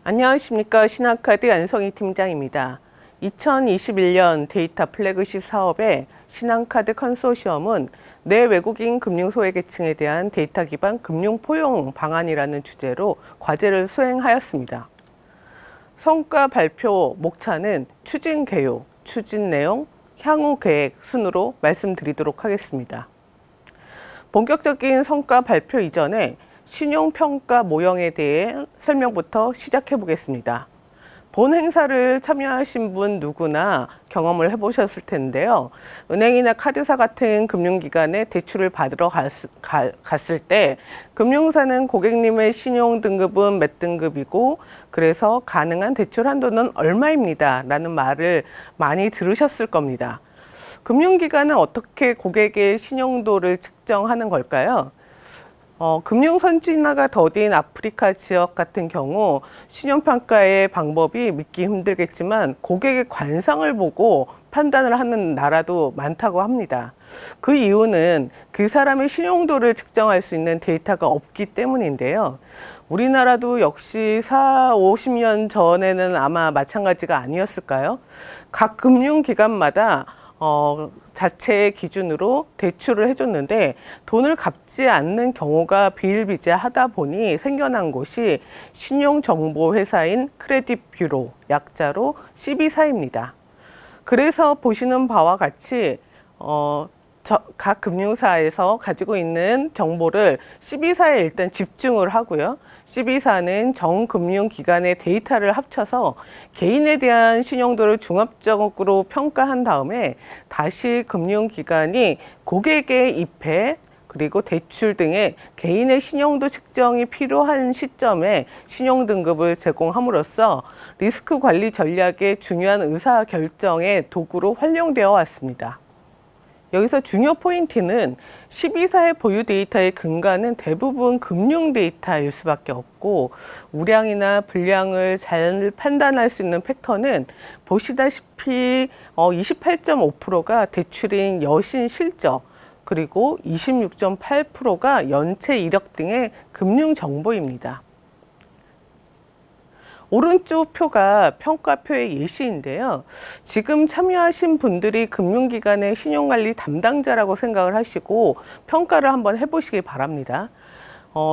안녕하십니까. 신한카드 안성희 팀장입니다. 2021년 데이터 플래그십 사업의 신한카드 컨소시엄은 내 외국인 금융 소외계층에 대한 데이터 기반 금융 포용 방안이라는 주제로 과제를 수행하였습니다. 성과 발표 목차는 추진 개요, 추진 내용, 향후 계획 순으로 말씀드리도록 하겠습니다. 본격적인 성과 발표 이전에 신용평가 모형에 대해 설명부터 시작해 보겠습니다. 본 행사를 참여하신 분 누구나 경험을 해보셨을 텐데요. 은행이나 카드사 같은 금융기관에 대출을 받으러 갔을 때 금융사는 고객님의 신용 등급은 몇 등급이고 그래서 가능한 대출 한도는 얼마입니다 라는 말을 많이 들으셨을 겁니다. 금융기관은 어떻게 고객의 신용도를 측정하는 걸까요? 금융 선진화가 더딘 아프리카 지역 같은 경우 신용평가의 방법이 믿기 힘들겠지만 고객의 관상을 보고 판단을 하는 나라도 많다고 합니다. 그 이유는 그 사람의 신용도를 측정할 수 있는 데이터가 없기 때문인데요. 우리나라도 역시 50년 전에는 아마 마찬가지가 아니었을까요? 각 금융기관마다 자체의 기준으로 대출을 해줬는데 돈을 갚지 않는 경우가 비일비재하다 보니 생겨난 곳이 신용정보회사인 크레딧뷰로, 약자로 CB사입니다. 그래서 보시는 바와 같이 각 금융사에서 가지고 있는 정보를 CB사에 일단 집중을 하고요. CB사는 전 금융기관의 데이터를 합쳐서 개인에 대한 신용도를 종합적으로 평가한 다음에 다시 금융기관이 고객의 입회, 그리고 대출 등의 개인의 신용도 측정이 필요한 시점에 신용등급을 제공함으로써 리스크 관리 전략의 중요한 의사결정의 도구로 활용되어 왔습니다. 여기서 중요 포인트는 12사의 보유 데이터의 근간은 대부분 금융 데이터일 수밖에 없고 우량이나 불량을 잘 판단할 수 있는 팩터는 보시다시피 28.5%가 대출인 여신 실적, 그리고 26.8%가 연체 이력 등의 금융 정보입니다. 오른쪽 표가 평가표의 예시인데요. 지금 참여하신 분들이 금융기관의 신용관리 담당자라고 생각을 하시고 평가를 한번 해보시기 바랍니다.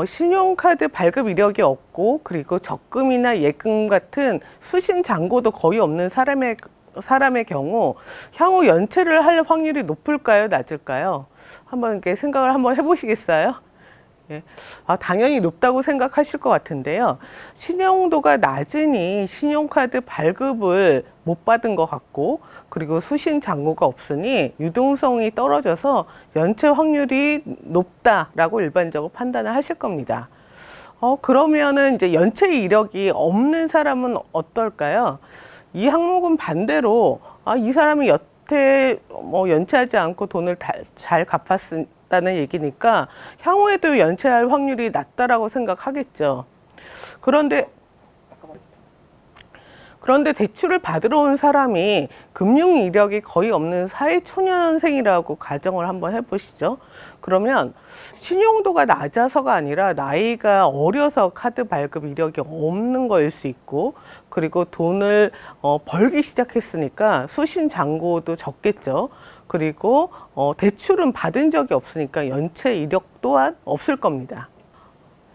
신용카드 발급 이력이 없고 그리고 적금이나 예금 같은 수신 잔고도 거의 없는 사람의 경우 향후 연체를 할 확률이 높을까요, 낮을까요? 한번 이렇게 생각을 한번 해보시겠어요? 예. 당연히 높다고 생각하실 것 같은데요. 신용도가 낮으니 신용카드 발급을 못 받은 것 같고 그리고 수신 잔고가 없으니 유동성이 떨어져서 연체 확률이 높다라고 일반적으로 판단을 하실 겁니다. 그러면은 이제 연체 이력이 없는 사람은 어떨까요? 이 항목은 반대로 이 사람이 여태 연체하지 않고 돈을 잘 갚았다는 얘기니까 향후에도 연체할 확률이 낮다라고 생각하겠죠. 그런데 대출을 받으러 온 사람이 금융 이력이 거의 없는 사회초년생이라고 가정을 한번 해보시죠. 그러면 신용도가 낮아서가 아니라 나이가 어려서 카드 발급 이력이 없는 거일 수 있고 그리고 돈을 벌기 시작했으니까 수신 잔고도 적겠죠. 그리고 대출은 받은 적이 없으니까 연체 이력 또한 없을 겁니다.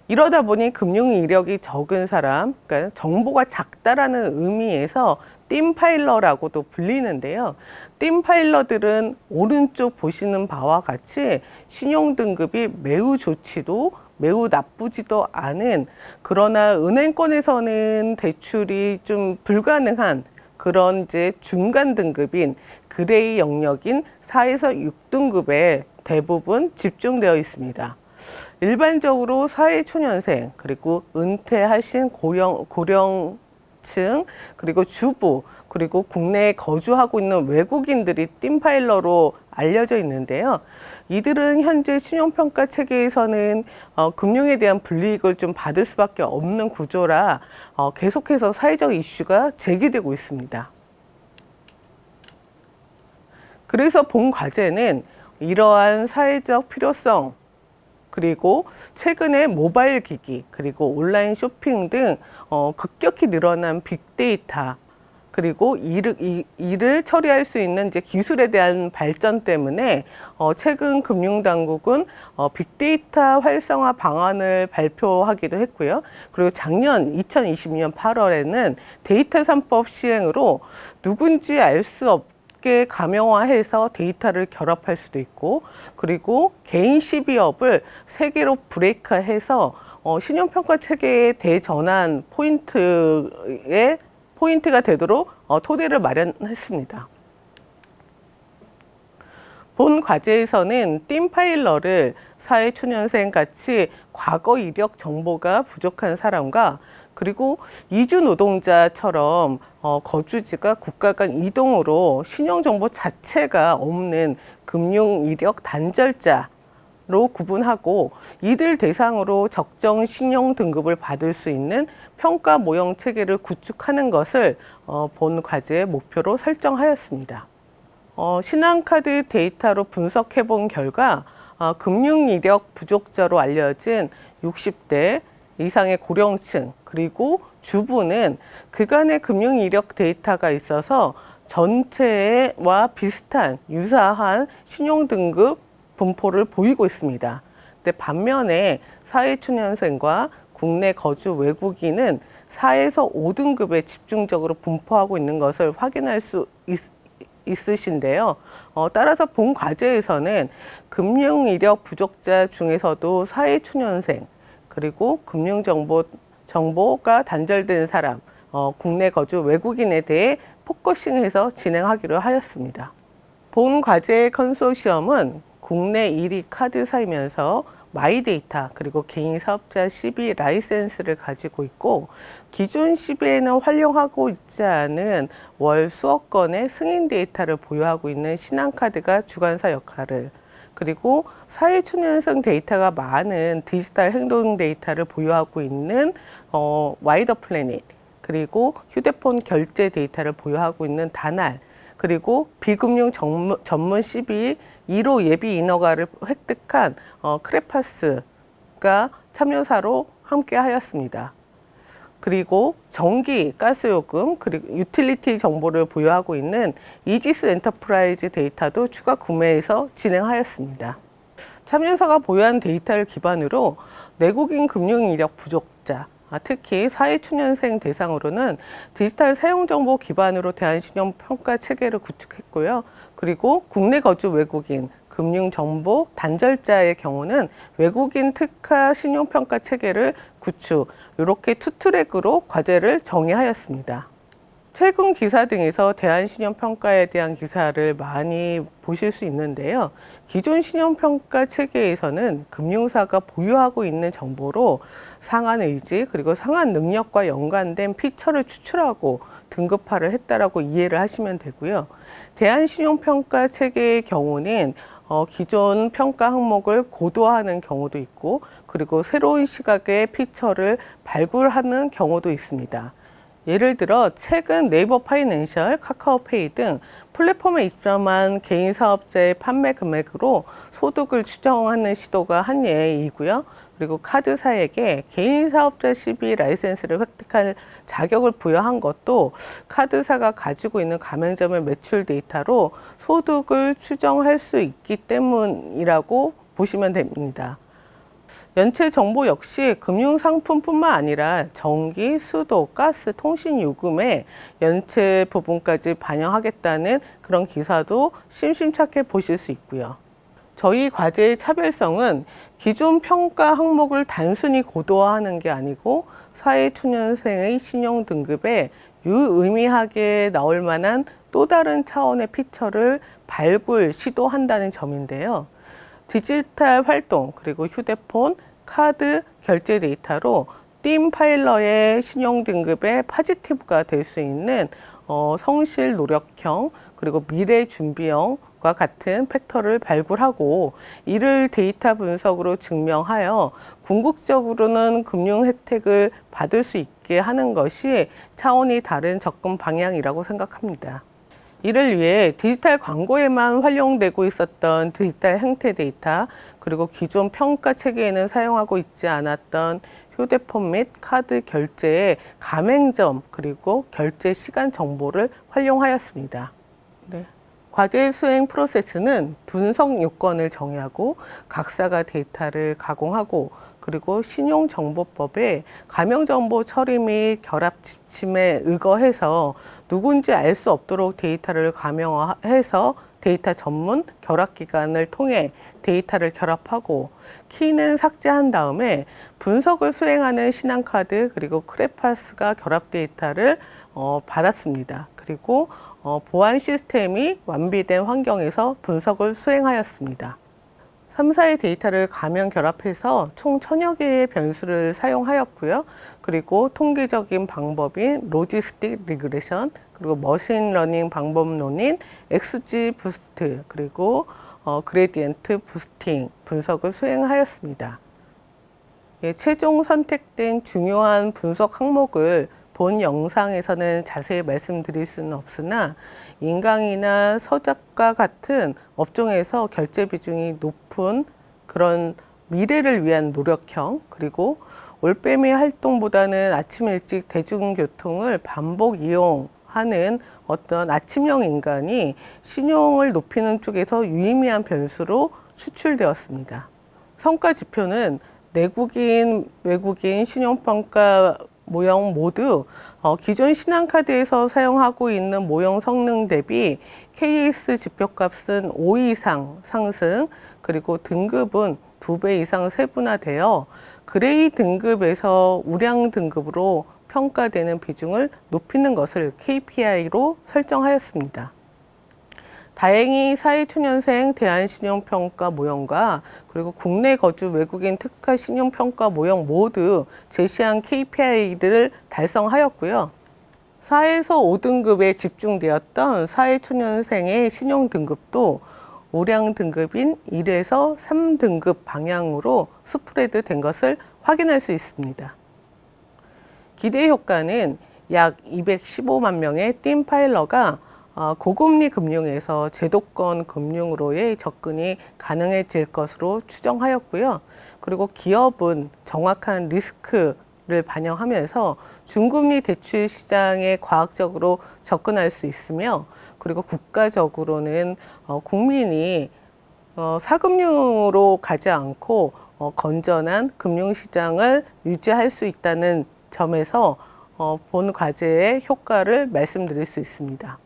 이러다 보니 금융 이력이 적은 사람, 그러니까 정보가 작다라는 의미에서 띵파일러라고도 불리는데요. 띵파일러들은 오른쪽 보시는 바와 같이 신용 등급이 매우 좋지도 매우 나쁘지도 않은, 그러나 은행권에서는 대출이 좀 불가능한 그런 이제 중간 등급인 그레이 영역인 4에서 6등급에 대부분 집중되어 있습니다. 일반적으로 사회초년생, 그리고 은퇴하신 고령층, 그리고 주부, 그리고 국내에 거주하고 있는 외국인들이 띵파일러로 알려져 있는데요. 이들은 현재 신용평가 체계에서는 금융에 대한 불이익을 좀 받을 수밖에 없는 구조라 계속해서 사회적 이슈가 제기되고 있습니다. 그래서 본 과제는 이러한 사회적 필요성, 그리고 최근에 모바일 기기, 그리고 온라인 쇼핑 등 급격히 늘어난 빅데이터, 그리고 이를 처리할 수 있는 이제 기술에 대한 발전 때문에 최근 금융당국은 빅데이터 활성화 방안을 발표하기도 했고요. 그리고 작년 2020년 8월에는 데이터 3법 시행으로 누군지 알 수 없게 가명화해서 데이터를 결합할 수도 있고, 그리고 개인 시비업을 세 개로 브레이크해서 신용평가 체계의 대전환 포인트가 되도록 토대를 마련했습니다. 본 과제에서는 띵파일러를 사회초년생 같이 과거 이력 정보가 부족한 사람과 그리고 이주 노동자처럼 거주지가 국가 간 이동으로 신용정보 자체가 없는 금융 이력 단절자 로 구분하고 이들 대상으로 적정 신용 등급을 받을 수 있는 평가 모형 체계를 구축하는 것을 본 과제의 목표로 설정하였습니다. 신한카드 데이터로 분석해 본 결과 금융 이력 부족자로 알려진 60대 이상의 고령층 그리고 주부는 그간의 금융 이력 데이터가 있어서 전체와 비슷한 유사한 신용 등급 분포를 보이고 있습니다. 근데 반면에 사회초년생과 국내 거주 외국인은 4에서 5등급에 집중적으로 분포하고 있는 것을 확인할 수 있으신데요. 따라서 본 과제에서는 금융이력 부족자 중에서도 사회초년생, 그리고 금융정보가 단절된 사람, 국내 거주 외국인에 대해 포커싱해서 진행하기로 하였습니다. 본 과제의 컨소시엄은 국내 1위 카드사이면서 마이데이터 그리고 개인 사업자 CB 라이센스를 가지고 있고, 기존 CB에는 활용하고 있지 않은 월 수억 건의 승인 데이터를 보유하고 있는 신한카드가 주관사 역할을, 그리고 사회초년생 데이터가 많은 디지털 행동 데이터를 보유하고 있는 와이더 플래닛, 그리고 휴대폰 결제 데이터를 보유하고 있는 다날, 그리고 비금융 전문 CB 1호 예비 인허가를 획득한 크레파스가 참여사로 함께 하였습니다. 그리고 전기, 가스요금, 그리고 유틸리티 정보를 보유하고 있는 이지스 엔터프라이즈 데이터도 추가 구매해서 진행하였습니다. 참여사가 보유한 데이터를 기반으로 내국인 금융 이력 부족자, 특히 사회초년생 대상으로는 디지털 사용정보 기반으로 대한신용평가 체계를 구축했고요. 그리고 국내 거주 외국인, 금융정보 단절자의 경우는 외국인 특화 신용평가 체계를 구축, 이렇게 투 트랙으로 과제를 정의하였습니다. 최근 기사 등에서 대한신용평가에 대한 기사를 많이 보실 수 있는데요. 기존 신용평가 체계에서는 금융사가 보유하고 있는 정보로 상한 의지 그리고 상한 능력과 연관된 피처를 추출하고 등급화를 했다라고 이해를 하시면 되고요. 대한신용평가 체계의 경우는 기존 평가 항목을 고도화하는 경우도 있고, 그리고 새로운 시각의 피처를 발굴하는 경우도 있습니다. 예를 들어 최근 네이버 파이낸셜, 카카오페이 등 플랫폼에 입점한 개인 사업자의 판매 금액으로 소득을 추정하는 시도가 한 예이고요. 그리고 카드사에게 개인 사업자 CB 라이센스를 획득할 자격을 부여한 것도 카드사가 가지고 있는 가맹점의 매출 데이터로 소득을 추정할 수 있기 때문이라고 보시면 됩니다. 연체 정보 역시 금융상품뿐만 아니라 전기, 수도, 가스, 통신 요금의 연체 부분까지 반영하겠다는 그런 기사도 심심찮게 보실 수 있고요. 저희 과제의 차별성은 기존 평가 항목을 단순히 고도화하는 게 아니고 사회초년생의 신용 등급에 유의미하게 나올 만한 또 다른 차원의 피처를 발굴, 시도한다는 점인데요. 디지털 활동, 그리고 휴대폰, 카드, 결제 데이터로 띵파일러의 신용 등급의 파지티브가 될 수 있는 성실 노력형, 그리고 미래 준비형과 같은 팩터를 발굴하고 이를 데이터 분석으로 증명하여 궁극적으로는 금융 혜택을 받을 수 있게 하는 것이 차원이 다른 접근 방향이라고 생각합니다. 이를 위해 디지털 광고에만 활용되고 있었던 디지털 행태 데이터, 그리고 기존 평가 체계에는 사용하고 있지 않았던 휴대폰 및 카드 결제의 가맹점, 그리고 결제 시간 정보를 활용하였습니다. 네. 과제 수행 프로세스는 분석 요건을 정의하고 각사가 데이터를 가공하고, 그리고 신용정보법의 가명정보 처리 및 결합 지침에 의거해서 누군지 알 수 없도록 데이터를 가명해서 데이터 전문 결합기관을 통해 데이터를 결합하고, 키는 삭제한 다음에 분석을 수행하는 신한카드 그리고 크레파스가 결합 데이터를 받았습니다. 그리고 보안 시스템이 완비된 환경에서 분석을 수행하였습니다. 3사의 데이터를 가명 결합해서 총 1000여 개의 변수를 사용하였고요. 그리고 통계적인 방법인 로지스틱 리그레션, 그리고 머신러닝 방법론인 XG 부스트, 그리고 그레디언트 부스팅 분석을 수행하였습니다. 최종 선택된 중요한 분석 항목을 본 영상에서는 자세히 말씀드릴 수는 없으나, 인강이나 서적과 같은 업종에서 결제 비중이 높은 그런 미래를 위한 노력형, 그리고 올빼미 활동보다는 아침 일찍 대중교통을 반복 이용하는 어떤 아침형 인간이 신용을 높이는 쪽에서 유의미한 변수로 추출되었습니다. 성과 지표는 내국인, 외국인 신용평가 모형 모두 기존 신한카드에서 사용하고 있는 모형 성능 대비 KS 지표값은 5 이상 상승, 그리고 등급은 2배 이상 세분화되어 그레이 등급에서 우량 등급으로 평가되는 비중을 높이는 것을 KPI로 설정하였습니다. 다행히 사회초년생 대한신용평가 모형과 그리고 국내 거주 외국인 특화 신용평가 모형 모두 제시한 KPI를 달성하였고요. 4에서 5등급에 집중되었던 사회초년생의 신용등급도 우량 등급인 1에서 3등급 방향으로 스프레드 된 것을 확인할 수 있습니다. 기대 효과는 약 215만 명의 띵파일러가 고금리 금융에서 제도권 금융으로의 접근이 가능해질 것으로 추정하였고요. 그리고 기업은 정확한 리스크를 반영하면서 중금리 대출 시장에 과학적으로 접근할 수 있으며, 그리고 국가적으로는 국민이 사금융으로 가지 않고 건전한 금융시장을 유지할 수 있다는 점에서 본 과제의 효과를 말씀드릴 수 있습니다.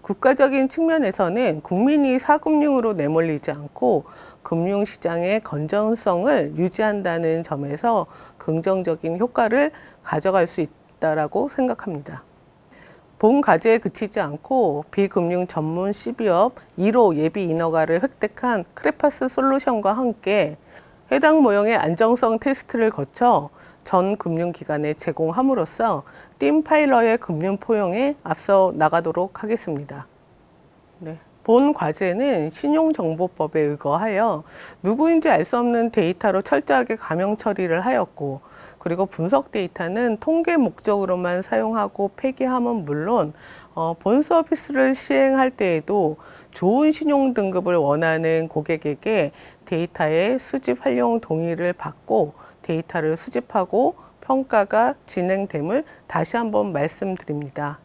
국가적인 측면에서는 국민이 사금융으로 내몰리지 않고 금융시장의 건전성을 유지한다는 점에서 긍정적인 효과를 가져갈 수 있다고 생각합니다. 본 과제에 그치지 않고 비금융 전문 C비업 1호 예비 인허가를 획득한 크레파스 솔루션과 함께 해당 모형의 안정성 테스트를 거쳐 전 금융기관에 제공함으로써 띵파일러의 금융 포용에 앞서 나가도록 하겠습니다. 네. 본 과제는 신용정보법에 의거하여 누구인지 알 수 없는 데이터로 철저하게 가명 처리를 하였고, 그리고 분석 데이터는 통계 목적으로만 사용하고 폐기함은 물론 본 서비스를 시행할 때에도 좋은 신용 등급을 원하는 고객에게 데이터의 수집 활용 동의를 받고 데이터를 수집하고 평가가 진행됨을 다시 한번 말씀드립니다.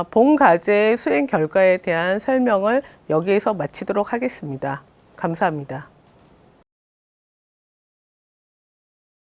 본 과제의 수행 결과에 대한 설명을 여기에서 마치도록 하겠습니다. 감사합니다.